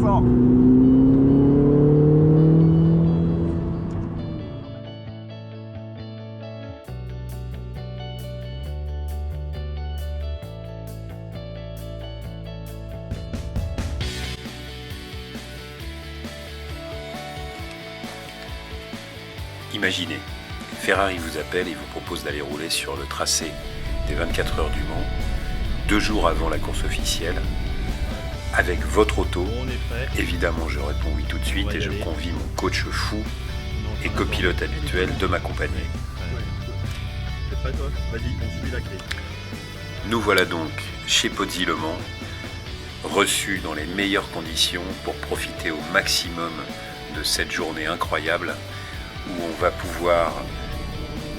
fort. Imaginez, Ferrari vous appelle et vous propose d'aller rouler sur le tracé des 24 heures du Mans, 2 jours avant la course officielle, avec votre auto. On est prêt. Évidemment, je réponds oui tout de suite et je convie mon coach fou et copilote habituel de m'accompagner. C'est prêt toi? Vas-y, on suit la clé. Nous voilà donc chez Pozzi Le Mans, reçus dans les meilleures conditions pour profiter au maximum de cette journée incroyable où on va pouvoir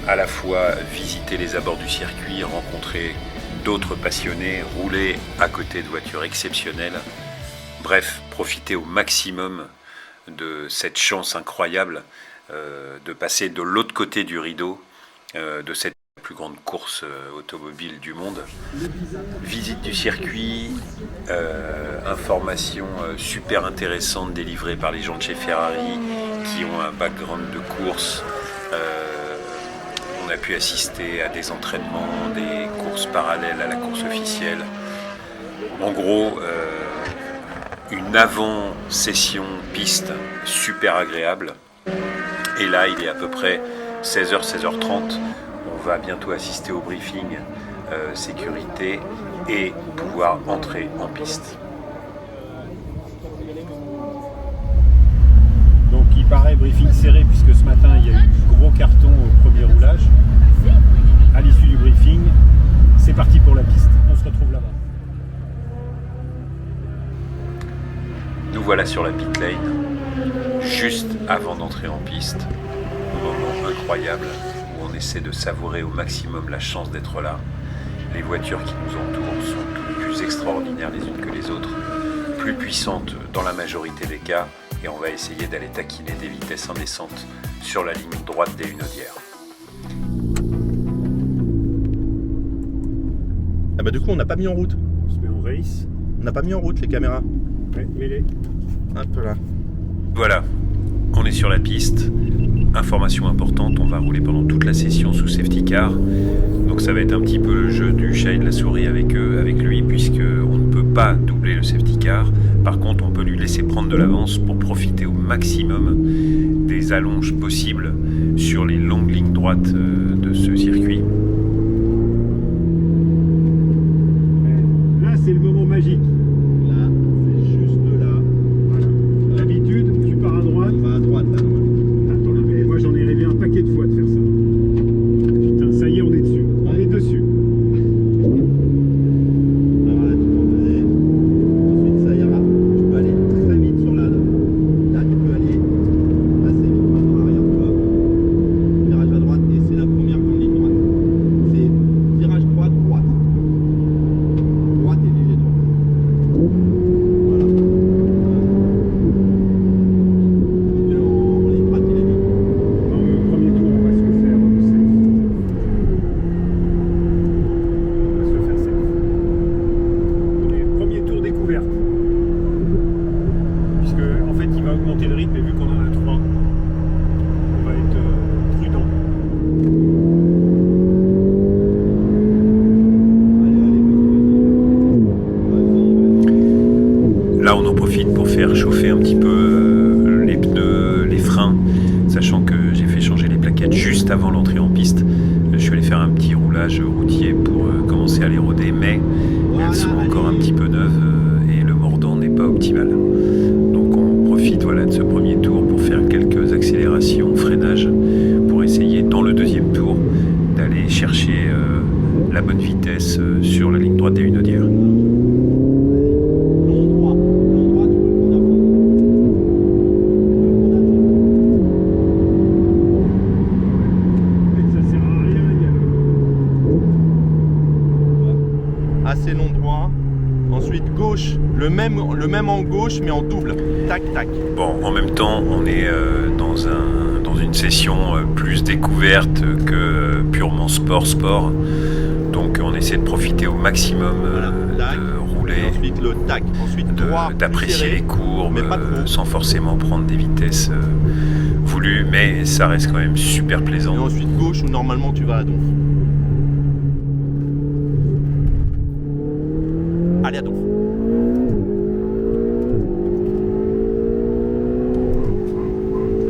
à la fois visiter les abords du circuit, rencontrer d'autres passionnés, rouler à côté de voitures exceptionnelles. Bref, profiter au maximum de cette chance incroyable de passer de l'autre côté du rideau de cette plus grande course automobile du monde. Visite du circuit, informations super intéressantes délivrées par les gens de chez Ferrari qui ont un background de course. On a pu assister à des entraînements, des courses parallèles à la course officielle. En gros, une avant-session piste super agréable. Et là, il est à peu près 16h, 16h30. On va bientôt assister au briefing sécurité et pouvoir entrer en piste. Donc il paraît briefing serré puisque ce matin il y a eu gros carton au premier roulage. À l'issue du briefing, c'est parti pour la piste. On se retrouve là-bas. Nous voilà sur la pit lane, juste avant d'entrer en piste. Un moment incroyable où on essaie de savourer au maximum la chance d'être là. Les voitures qui nous entourent sont toutes plus extraordinaires les unes que les autres, plus puissantes dans la majorité des cas, et on va essayer d'aller taquiner des vitesses indécentes sur la ligne droite des Hunaudières. Ah bah du coup on n'a pas mis en route. On se met en race. On n'a pas mis en route les caméras. Ouais, mets-les. Un peu là. Voilà, on est sur la piste. Information importante, on va rouler pendant toute la session sous safety car. Donc ça va être un petit peu le jeu du chat et de la souris avec lui, puisqu'on ne peut pas doubler le safety car. Par contre, on peut lui laisser prendre de l'avance pour profiter au maximum des allonges possibles sur les longues lignes droites de ce circuit. Là, c'est le moment magique. Là, c'est juste là. Voilà. D'habitude, tu pars à droite. On va à droite là. Attends, mais moi j'en ai rêvé un paquet de fois de faire ça. Putain, ça y est, on est dessus. On est dessus. Alors là, tu peux reposer. Ensuite, ça ira. Tu peux aller très vite sur la. Là, tu peux aller assez vite maintenant arrière toi. Virage à droite et c'est la première grande ligne droite. C'est virage droite, droite. Droite et léger droit. Voilà. On ligne droite et léger. Dans le premier tour, on va se le faire safe. On va se le faire safe. Premier tour découverte. Puisque, en fait, il va augmenter le rythme et vu qu'on en a 3, on va être prudent. Là, on en profite pour faire chauffer un petit peu les pneus, les freins, sachant que j'ai fait changer les plaquettes juste avant l'entrée en piste. Je suis allé faire un petit roulage routier pour commencer à les roder, mais elles sont encore un petit peu neuves et le mordant n'est pas optimal. Donc on profite de ce premier tour pour faire quelques accélérations, freinages, pour essayer dans le deuxième tour d'aller chercher la bonne vitesse sur la ligne droite des Hunaudières. Ça sert à rien, il y a Assez long droit. Ensuite gauche, le même en gauche mais en double. Tac tac. Bon, en même temps, on est dans une session plus découverte que purement sport. Donc on essaie de profiter au maximum de rouler rouler, ensuite le tac, ensuite droit, d'apprécier les courbes mais pas trop. sans forcément prendre des vitesses voulues, mais ça reste quand même super plaisant. Et ensuite gauche où normalement tu vas à donf. Allez à donf.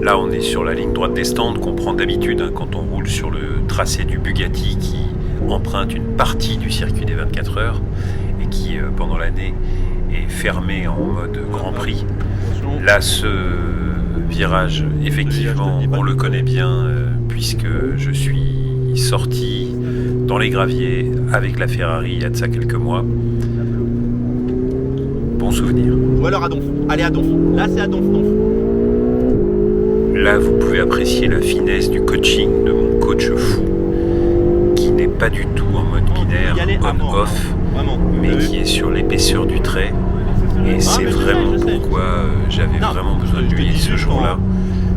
Là, on est sur la ligne droite des stands qu'on prend d'habitude quand on roule sur le tracé du Bugatti qui emprunte une partie du circuit des 24 heures et qui, pendant l'année, est fermé en mode Grand Prix. Là, ce virage, effectivement, on le connaît bien puisque je suis sorti dans les graviers avec la Ferrari il y a de ça quelques mois. Bon souvenir. Ou alors à donf. Allez à donf. Là c'est à donf. Là, vous pouvez apprécier la finesse du coaching de mon coach fou, qui n'est pas du tout en mode binaire, on-off, mais qui est sur l'épaisseur du trait. Et c'est vraiment pourquoi j'avais vraiment besoin de lui ce jour-là,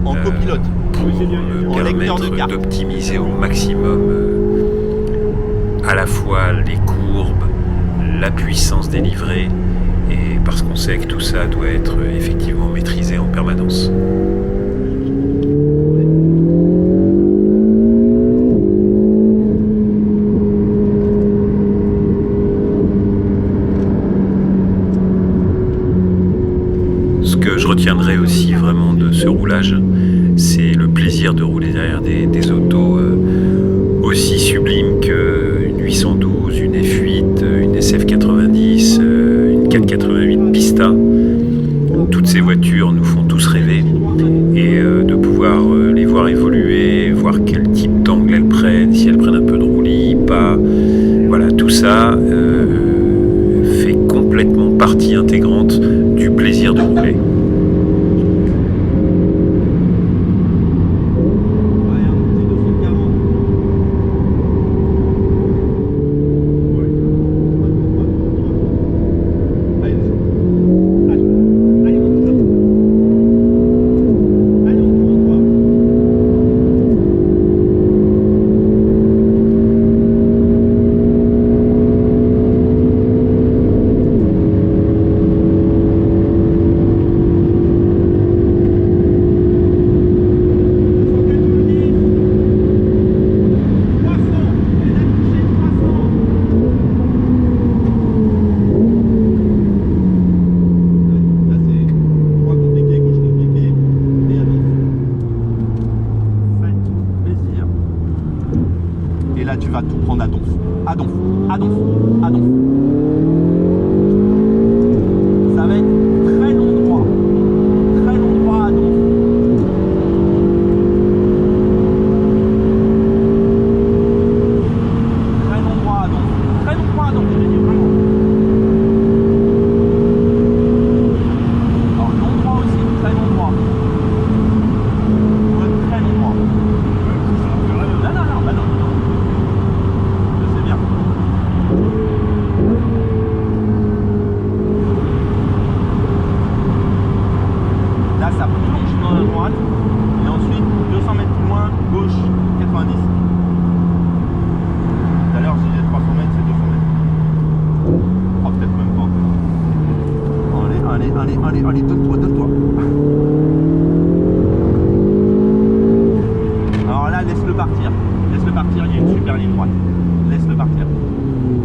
en copilote, pour me permettre d'optimiser au maximum à la fois les courbes, la puissance délivrée, et parce qu'on sait que tout ça doit être effectivement maîtrisé en permanence. Ce que je retiendrai aussi vraiment de ce roulage, c'est le plaisir de rouler derrière des autos aussi sublimes qu'une 812, une F8, une SF90, une 488 Pista. Toutes ces voitures nous font tous rêver et de pouvoir les voir évoluer, voir quel type d'angle elles prennent, si elles prennent un peu de roulis, pas. Voilà, tout ça fait complètement partie intégrante du plaisir de rouler. Et là tu vas tout prendre à donf, à donf, à donf, à donf. Ça va être très long droit à donf. Très long droit à donf, je vais dire vraiment. Alors long droit aussi, très long droit. Ouais, très long droit. Non, bah non. Là ça plonge dans la droite et ensuite 200 mètres plus loin, gauche 90. Tout à l'heure j'ai dit 300 mètres, c'est 200 mètres. Oh peut-être même pas. Allez, donne-toi. Alors là laisse-le partir, il y a une super ligne droite. Laisse-le partir.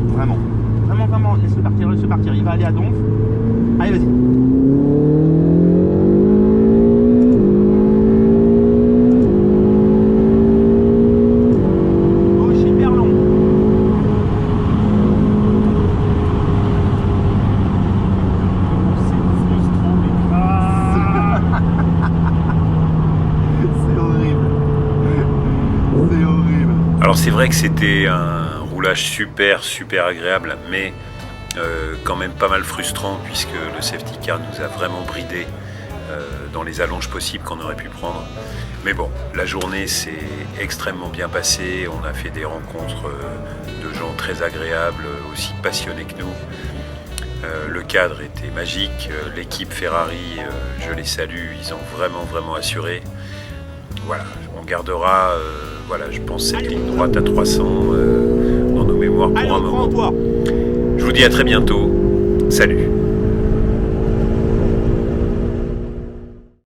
Vraiment, laisse-le partir. Il va aller à donf. Allez, vas-y. Gauche hyper long. C'est horrible. Alors c'est vrai que c'était un roulage super agréable, mais quand même pas mal frustrant puisque le safety car nous a vraiment bridé dans les allonges possibles qu'on aurait pu prendre. Mais bon, la journée s'est extrêmement bien passée, on a fait des rencontres de gens très agréables, aussi passionnés que nous. Le cadre était magique, l'équipe Ferrari, je les salue, ils ont vraiment assuré. Voilà, on gardera, je pense, cette ligne droite à 300 dans nos mémoires pour un moment. Je vous dis à très bientôt Salut!